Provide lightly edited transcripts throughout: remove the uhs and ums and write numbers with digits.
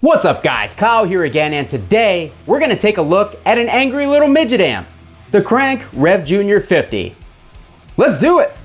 What's up guys, Kyle here again, and today we're gonna take a look at an angry little midget amp, the Crank Rev Junior 50. Let's do it!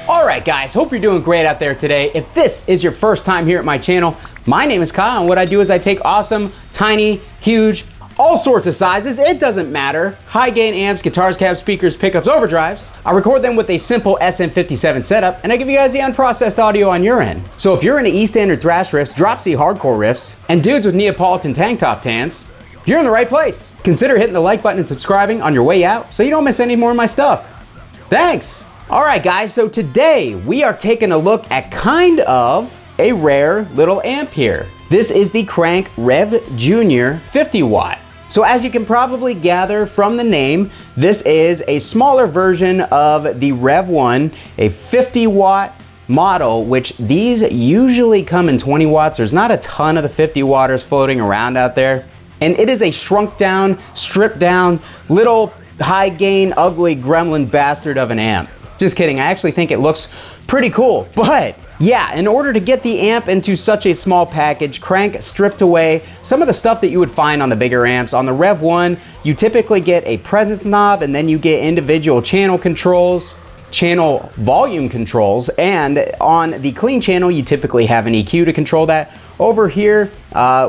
Alright guys, hope you're doing great out there today. If this is your first time here at my channel, my name is Kyle, and what I do is I take awesome, tiny, huge, all sorts of sizes, it doesn't matter, high gain amps, guitars, cabs, speakers, pickups, overdrives. I record them with a simple SM57 setup, and I give you guys the unprocessed audio on your end. So if you're into E-standard thrash riffs, drop C hardcore riffs, and dudes with Neapolitan tank top tans, you're in the right place. Consider hitting the like button and subscribing on your way out so you don't miss any more of my stuff. Thanks! Alright guys, so today we are taking a look at kind of a rare little amp here. This is the Crank Rev Junior 50 watt. So as you can probably gather from the name, this is a smaller version of the Rev 1, a 50 watt model, which these usually come in 20 watts. There's not a ton of the 50 watters floating around out there. And it is a shrunk down, stripped down, little high gain, ugly gremlin bastard of an amp. Just kidding, I actually think it looks pretty cool, but yeah, in order to get the amp into such a small package, Crank stripped away some of the stuff that you would find on the bigger amps. On the Rev 1, you typically get a presence knob, and then you get individual channel controls, channel volume controls, and on the clean channel, you typically have an EQ to control that. Over here,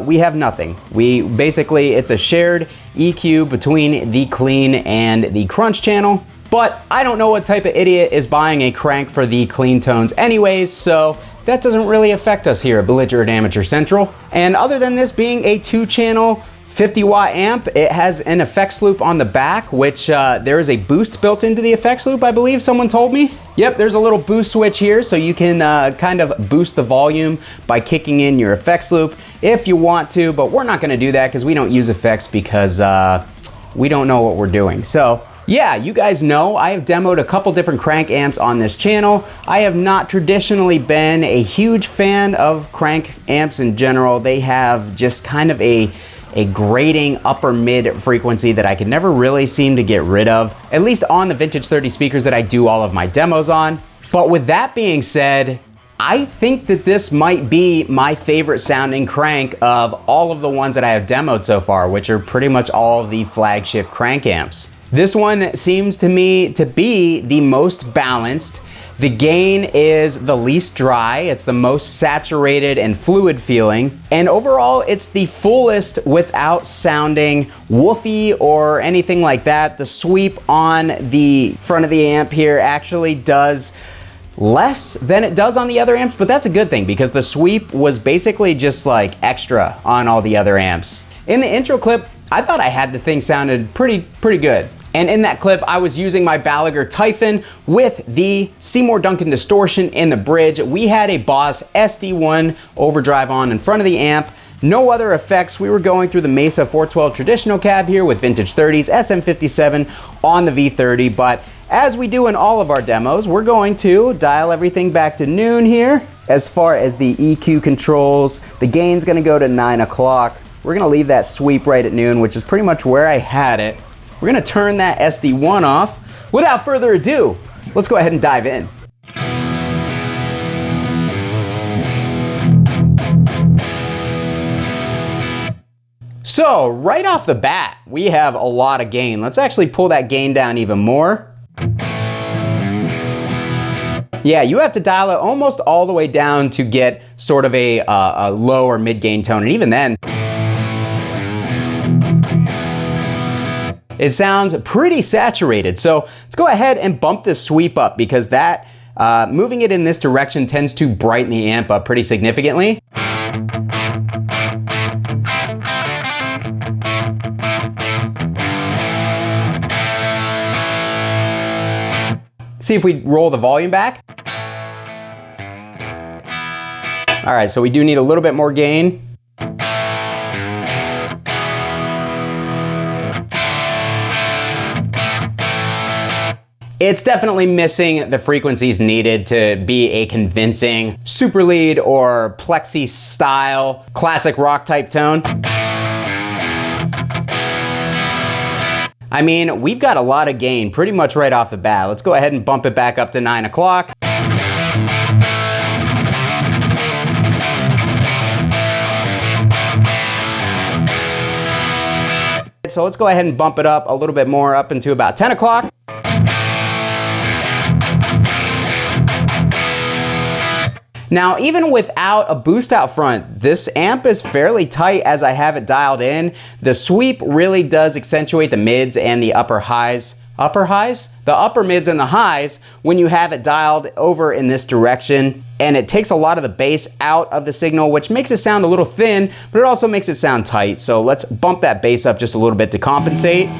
we have nothing. It's a shared EQ between the clean and the crunch channel. But I don't know what type of idiot is buying a Crank for the clean tones anyways, so that doesn't really affect us here at Belligerent Amateur Central. And other than this being a 2-channel 50 watt amp, it has an effects loop on the back, which there is a boost built into the effects loop, I believe someone told me. Yep, there's a little boost switch here, so you can kind of boost the volume by kicking in your effects loop if you want to, but we're not gonna do that because we don't use effects because we don't know what we're doing. So yeah, you guys know I have demoed a couple different Crank amps on this channel. I have not traditionally been a huge fan of Crank amps in general. They have just kind of a grating upper mid frequency that I can never really seem to get rid of, at least on the Vintage 30 speakers that I do all of my demos on. But with that being said, I think that this might be my favorite sounding Crank of all of the ones that I have demoed so far, which are pretty much all of the flagship Crank amps. This one seems to me to be the most balanced. The gain is the least dry, it's the most saturated and fluid feeling, and overall it's the fullest without sounding woofy or anything like that. The sweep on the front of the amp here actually does less than it does on the other amps, but that's a good thing because the sweep was basically just like extra on all the other amps. In the intro clip, I thought I had the thing sounded pretty good. And in that clip, I was using my Balaguer Typhon with the Seymour Duncan distortion in the bridge. We had a Boss SD1 overdrive on in front of the amp. No other effects. We were going through the Mesa 412 traditional cab here with Vintage 30s, SM57 on the V30. But as we do in all of our demos, we're going to dial everything back to noon here. As far as the EQ controls, the gain's gonna go to 9 o'clock. We're gonna leave that sweep right at noon, which is pretty much where I had it. We're gonna turn that SD1 off. Without further ado, let's go ahead and dive in. So right off the bat, we have a lot of gain. Let's actually pull that gain down even more. Yeah, you have to dial it almost all the way down to get sort of a low or mid gain tone, and even then, it sounds pretty saturated. So let's go ahead and bump this sweep up, because that moving it in this direction tends to brighten the amp up pretty significantly. See if we roll the volume back. All right, so we do need a little bit more gain. It's definitely missing the frequencies needed to be a convincing super lead or plexi style classic rock type tone. I mean, we've got a lot of gain pretty much right off the bat. Let's go ahead and bump it back up to 9 o'clock. So let's go ahead and bump it up a little bit more, up into about 10 o'clock. Now, even without a boost out front, this amp is fairly tight as I have it dialed in. The sweep really does accentuate the mids and the upper highs. Upper highs? The upper mids and the highs when you have it dialed over in this direction. And it takes a lot of the bass out of the signal, which makes it sound a little thin, but it also makes it sound tight. So let's bump that bass up just a little bit to compensate.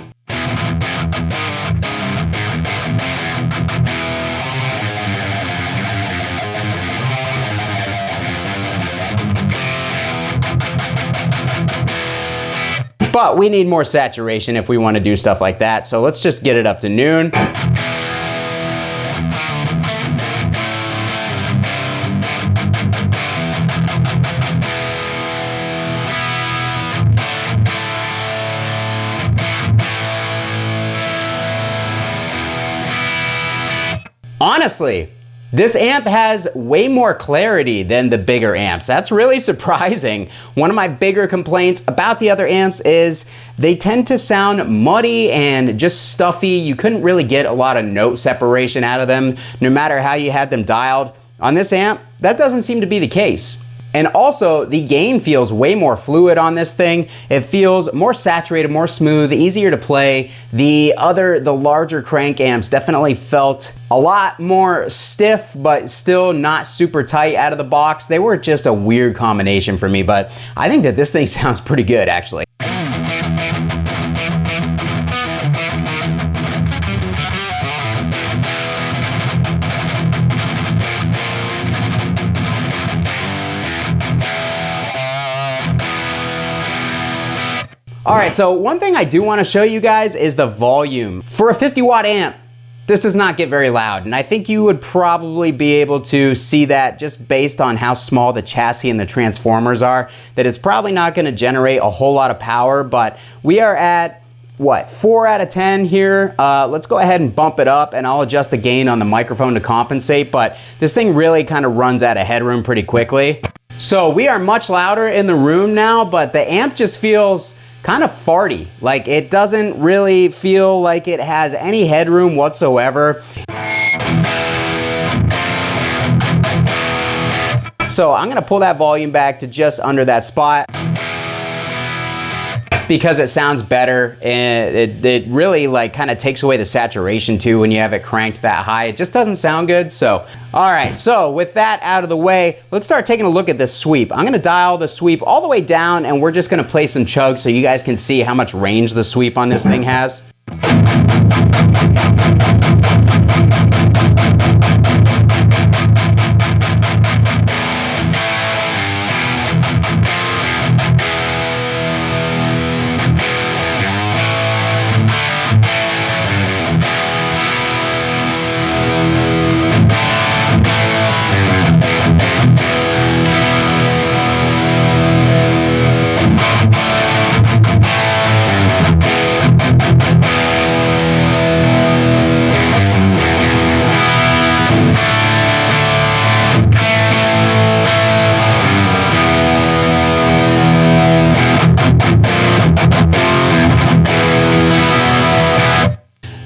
But we need more saturation if we want to do stuff like that. So let's just get it up to noon. Honestly, this amp has way more clarity than the bigger amps. That's really surprising. One of my bigger complaints about the other amps is they tend to sound muddy and just stuffy. You couldn't really get a lot of note separation out of them, no matter how you had them dialed. On this amp, that doesn't seem to be the case. And also, the gain feels way more fluid on this thing. It feels more saturated, more smooth, easier to play. The larger crank amps definitely felt a lot more stiff, but still not super tight out of the box. They were just a weird combination for me, but I think that this thing sounds pretty good, actually. All right, so one thing I do want to show you guys is the volume. For a 50-watt amp, this does not get very loud, and I think you would probably be able to see that just based on how small the chassis and the transformers are, that it's probably not going to generate a whole lot of power, but we are at, what, 4 out of 10 here. Let's go ahead and bump it up, and I'll adjust the gain on the microphone to compensate, but this thing really kind of runs out of headroom pretty quickly. So we are much louder in the room now, but the amp just feels kind of farty. Like, it doesn't really feel like it has any headroom whatsoever. So I'm gonna pull that volume back to just under that spot because it sounds better, and it really like kind of takes away the saturation too when you have it cranked that high. It just doesn't sound good. So all right, so with that out of the way, let's start taking a look at this sweep. I'm gonna dial the sweep all the way down, and we're just gonna play some chugs so you guys can see how much range the sweep on this thing has.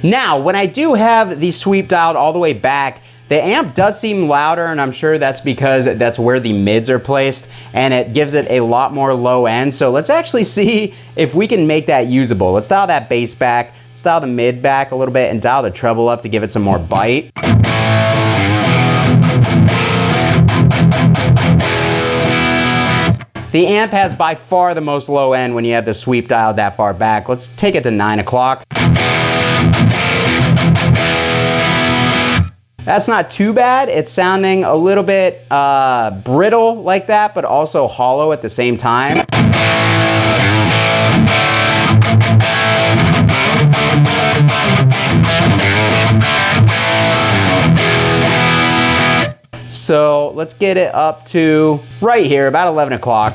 Now, when I do have the sweep dialed all the way back, The amp does seem louder, and I'm sure that's because that's where the mids are placed, and it gives it a lot more low end. So let's actually see if we can make that usable. Let's dial that bass back, let's dial the mid back a little bit, and dial the treble up to give it some more bite. The amp has by far the most low end when you have the sweep dialed that far back. Let's take it to 9 o'clock. That's not too bad. It's sounding a little bit brittle like that, but also hollow at the same time. So let's get it up to right here, about 11 o'clock.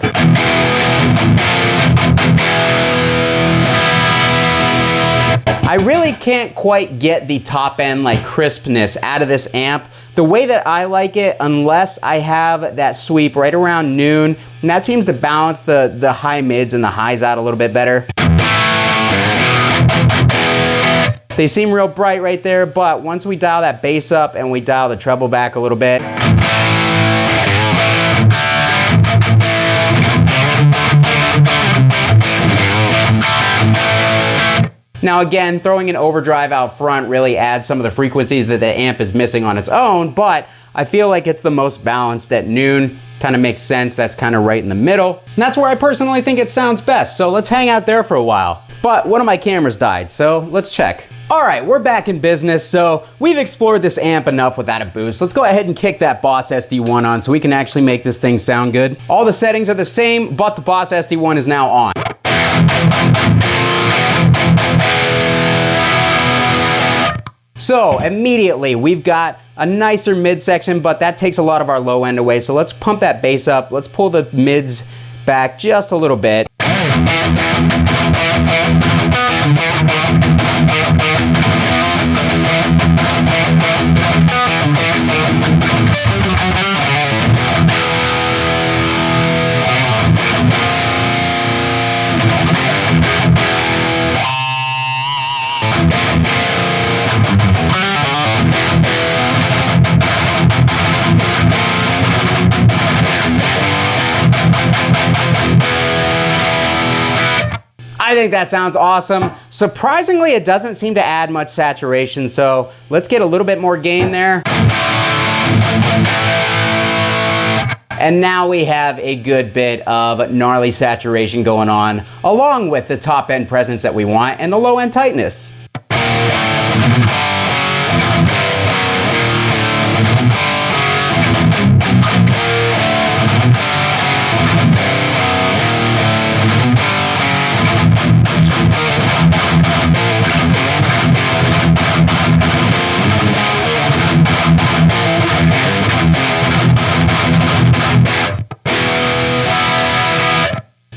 I really can't quite get the top end like crispness out of this amp the way that I like it, unless I have that sweep right around noon, and that seems to balance the high mids and the highs out a little bit better. They seem real bright right there, but once we dial that bass up and we dial the treble back a little bit, now again, throwing an overdrive out front really adds some of the frequencies that the amp is missing on its own, but I feel like it's the most balanced at noon. Kind of makes sense, that's kind of right in the middle. And that's where I personally think it sounds best, so let's hang out there for a while. But one of my cameras died, so let's check. All right, we're back in business, so we've explored this amp enough without a boost. Let's go ahead and kick that Boss SD1 on so we can actually make this thing sound good. All the settings are the same, but the Boss SD1 is now on. So immediately we've got a nicer midsection, but that takes a lot of our low end away. So let's pump that bass up. Let's pull the mids back just a little bit. I think that sounds awesome. Surprisingly, it doesn't seem to add much saturation, so let's get a little bit more gain there. And now we have a good bit of gnarly saturation going on, along with the top end presence that we want and the low end tightness.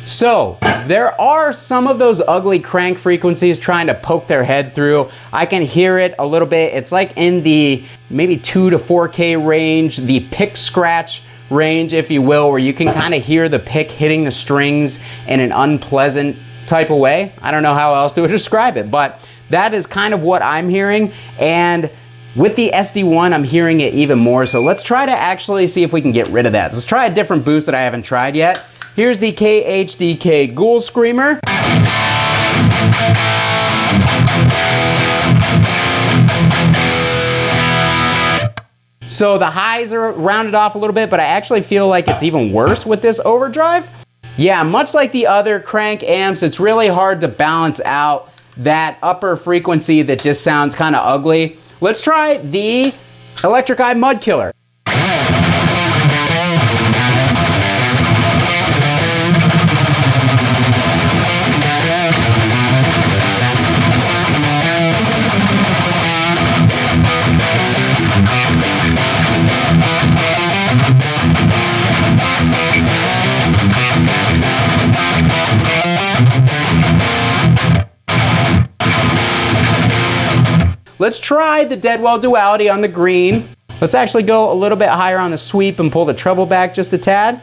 So there are some of those ugly crank frequencies trying to poke their head through. I can hear it a little bit. It's like in the maybe 2 to 4K range, the pick scratch range, if you will, where you can kind of hear the pick hitting the strings in an unpleasant type of way. I don't know how else to describe it, but that is kind of what I'm hearing. And with the SD1, I'm hearing it even more. So let's try to actually see if we can get rid of that. Let's try a different boost that I haven't tried yet. Here's the KHDK Ghoul Screamer. So the highs are rounded off a little bit, but I actually feel like it's even worse with this overdrive. Yeah, much like the other crank amps, it's really hard to balance out that upper frequency that just sounds kind of ugly. Let's try the Electric Eye Mud Killer. Let's try the Deadwell Duality on the green. Let's actually go a little bit higher on the sweep and pull the treble back just a tad.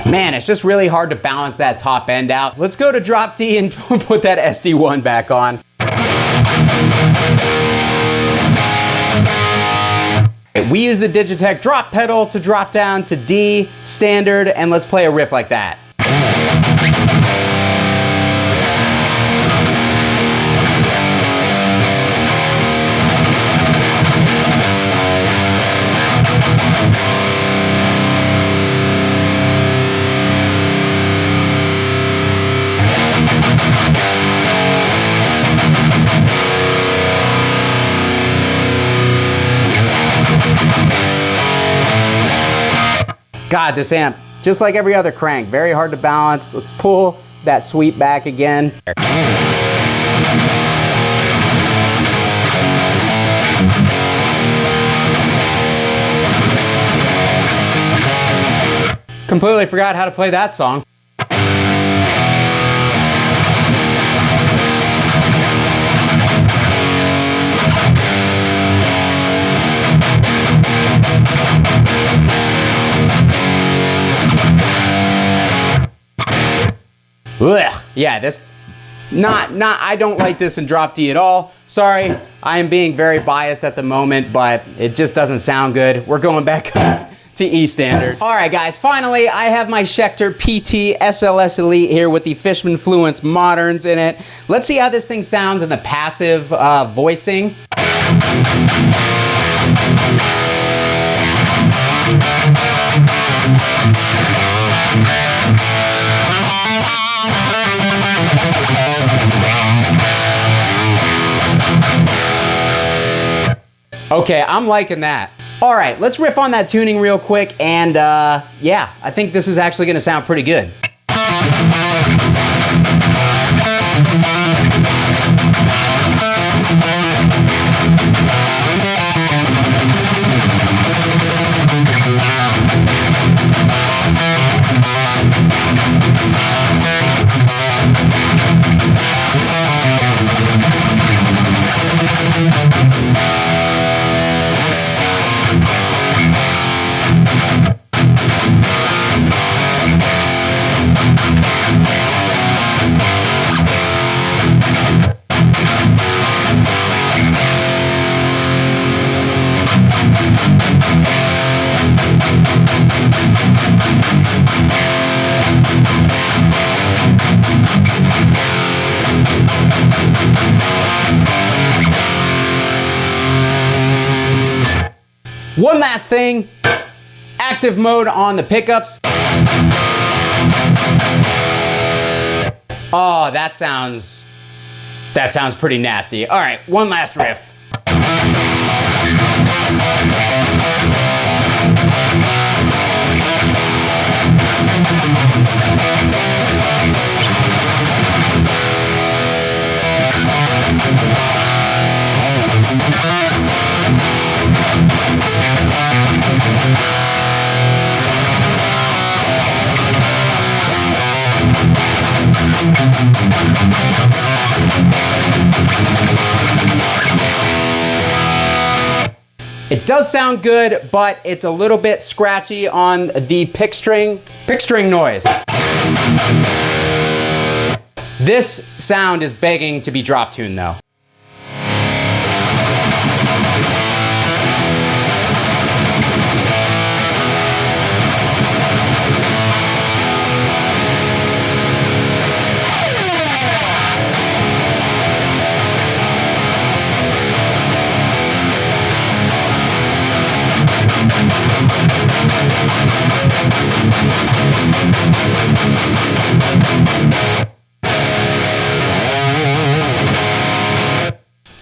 Man, it's just really hard to balance that top end out. Let's go to drop D and put that SD1 back on. We use the Digitech drop pedal to drop down to D standard, and let's play a riff like that. God, this amp, just like every other crank, very hard to balance. Let's pull that sweep back again. Completely forgot how to play that song. Ugh. Yeah, this, I don't like this in drop D at all. Sorry, I am being very biased at the moment, but it just doesn't sound good. We're going back up to E standard. All right, guys, finally, I have my Schecter PT SLS Elite here with the Fishman Fluence Moderns in it. Let's see how this thing sounds in the passive voicing. Okay, I'm liking that. All right, let's riff on that tuning real quick, and yeah, I think this is actually gonna sound pretty good. One last thing, active mode on the pickups. Oh, that sounds pretty nasty. All right, one last riff. It does sound good, but it's a little bit scratchy on the pick string noise. This sound is begging to be drop tuned though.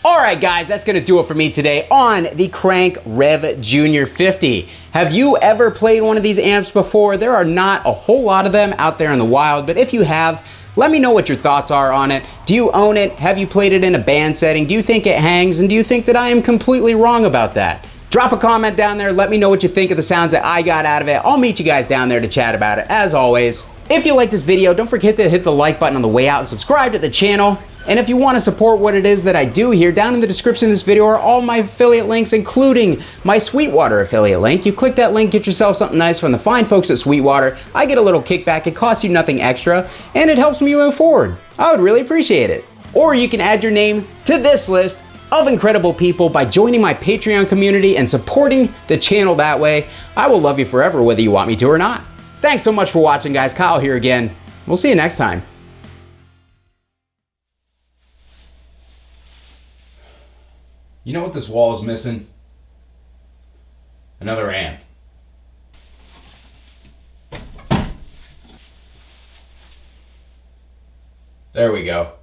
Alright guys, that's gonna do it for me today on the Crank Rev Junior 50. Have you ever played one of these amps before? There are not a whole lot of them out there in the wild, but if you have, let me know what your thoughts are on it. Do you own it? Have you played it in a band setting? Do you think it hangs? And do you think that I am completely wrong about that? Drop a comment down there, let me know what you think of the sounds that I got out of it. I'll meet you guys down there to chat about it, as always. If you like this video, don't forget to hit the like button on the way out and subscribe to the channel. And if you want to support what it is that I do here, down in the description of this video are all my affiliate links, including my Sweetwater affiliate link. You click that link, get yourself something nice from the fine folks at Sweetwater. I get a little kickback, it costs you nothing extra, and it helps me move forward. I would really appreciate it. Or you can add your name to this list of incredible people by joining my Patreon community and supporting the channel that way. I will love you forever whether you want me to or not. Thanks so much for watching, guys. Kyle here again. We'll see you next time. You know what this wall is missing? Another amp. There we go.